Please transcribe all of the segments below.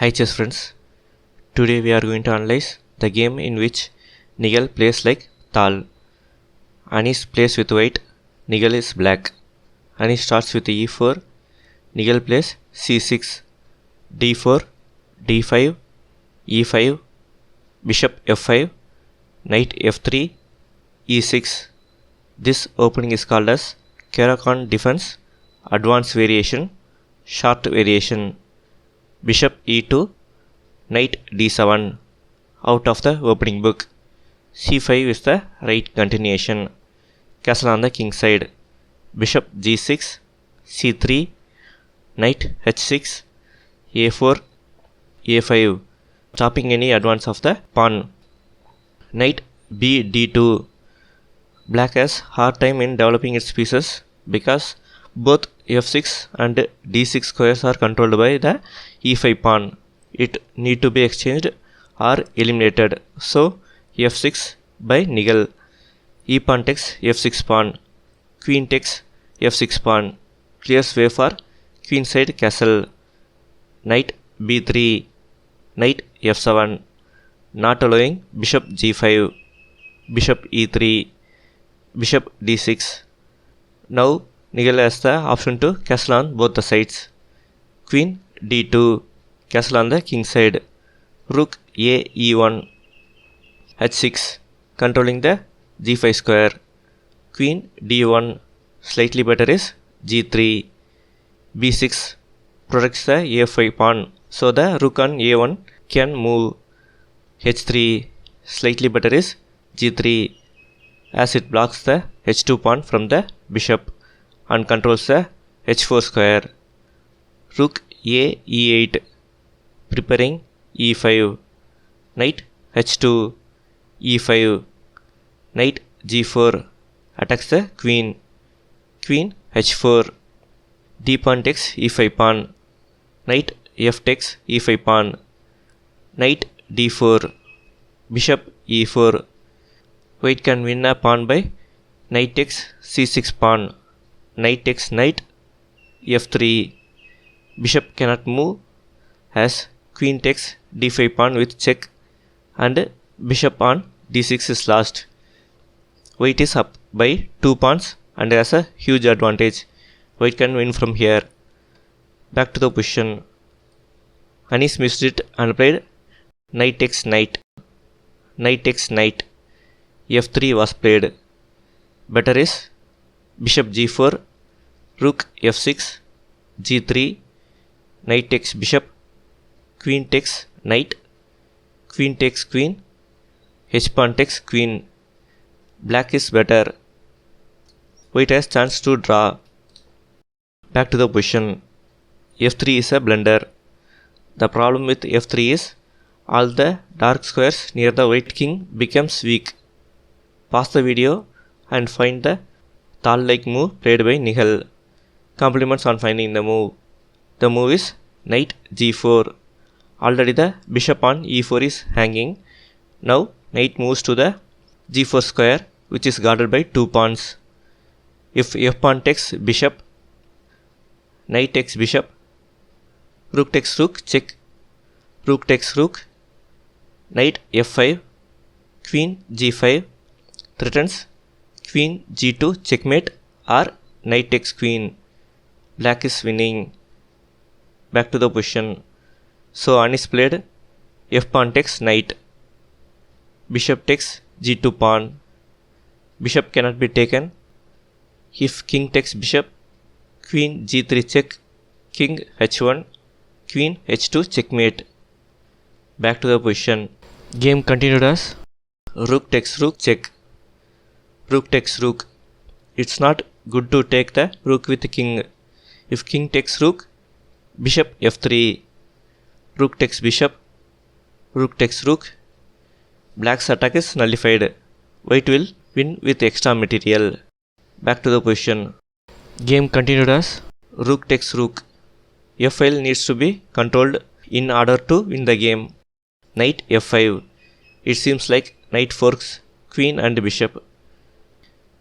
Hi chess friends, today we are going to analyze the game in which Nihal plays like Tal. Anish plays with white, Nihal is black. Anish starts with e4, Nihal plays c6, d4, d5, e5, bishop f5, knight f3, e6. This opening is called as Caro-Kann defense, advanced variation, short variation. Bishop e2, knight d7 out of the opening book. c5 is the right continuation. Castle on the king side. Bishop g6, c3, knight h6, a4, a5, stopping any advance of the pawn. Knight b d2. Black has hard time in developing its pieces because both f6 and d6 squares are controlled by the e5 pawn. It need to be exchanged or eliminated. So f6 by Nihal. E pawn takes f6 pawn. Queen takes f6 pawn. Clears way for queenside castle. Knight b3. Knight f7. Not allowing bishop g5. Bishop e3. Bishop d6. Now Nihal has the option to castle on both the sides. Queen d2, castle on the king side. Rook a e1, h6, controlling the g5 square. Queen d1, slightly better is g3. b6 protects the a5 pawn, so the rook on a1 can move. h3, slightly better is g3, as it blocks the h2 pawn from the bishop and controls the h4 square. Rook a e8, preparing e5. Knight h2, e5. Knight g4 attacks the queen. Queen h4. D pawn takes e5 pawn. Knight f takes e5 pawn. Knight d4. Bishop e4. White can win a pawn by knight takes c6 pawn. Knight takes knight f3. Bishop cannot move as queen takes d5 pawn with check and bishop on d6 is lost. White is up by 2 pawns and has a huge advantage. White can win from here. Back to the position. Anish missed it and played knight takes knight. Knight takes knight. f3 was played. Better is bishop g4, rook f6, g3, knight takes bishop, queen takes knight, queen takes queen, h pawn takes queen. Black is better. White has chance to draw. Back to the position. f3 is a blunder. The problem with f3 is all the dark squares near the white king becomes weak. Pause the video and find the Tal-like move played by Nihal. Compliments on finding the move. The move is knight g4. Already the bishop on e4 is hanging. Now knight moves to the g4 square, which is guarded by 2 pawns. If f pawn takes bishop, knight takes bishop, rook takes rook, check, rook takes rook, knight f5, queen g5, threatens queen g2 checkmate or knight takes queen. Black is winning. Back to the position. So Anish played f pawn takes knight. Bishop takes g2 pawn. Bishop cannot be taken. If king takes bishop, queen g3 check, king h1, queen h2 checkmate. Back to the position. Game continued as rook takes rook check. Rook takes rook. It's not good to take the rook with king. If king takes rook, bishop f3. Rook takes bishop. Rook takes rook. Black's attack is nullified. White will win with extra material. Back to the position. Game continued as rook takes rook. f file needs to be controlled in order to win the game. Knight f5. It seems like knight forks queen and bishop.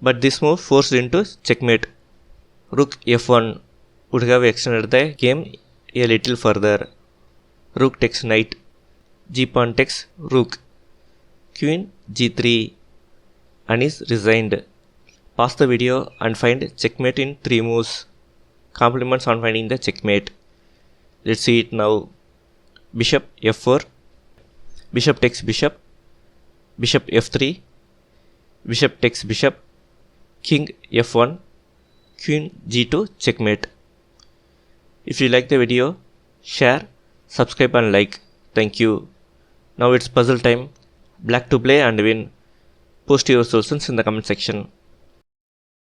But this move forced into checkmate. Rook f1 would have extended the game a little further. Rook takes knight. G pawn takes rook. Queen g3. Anish resigned. Pause the video and find checkmate in 3 moves. Compliments on finding the checkmate. Let's see it now. Bishop f4. Bishop takes bishop. Bishop f3. Bishop takes bishop. King f1. Queen g2 checkmate. If you like the video, share, subscribe and like. Thank you. Now it's puzzle time. Black to play and win. Post your solutions in the comment section.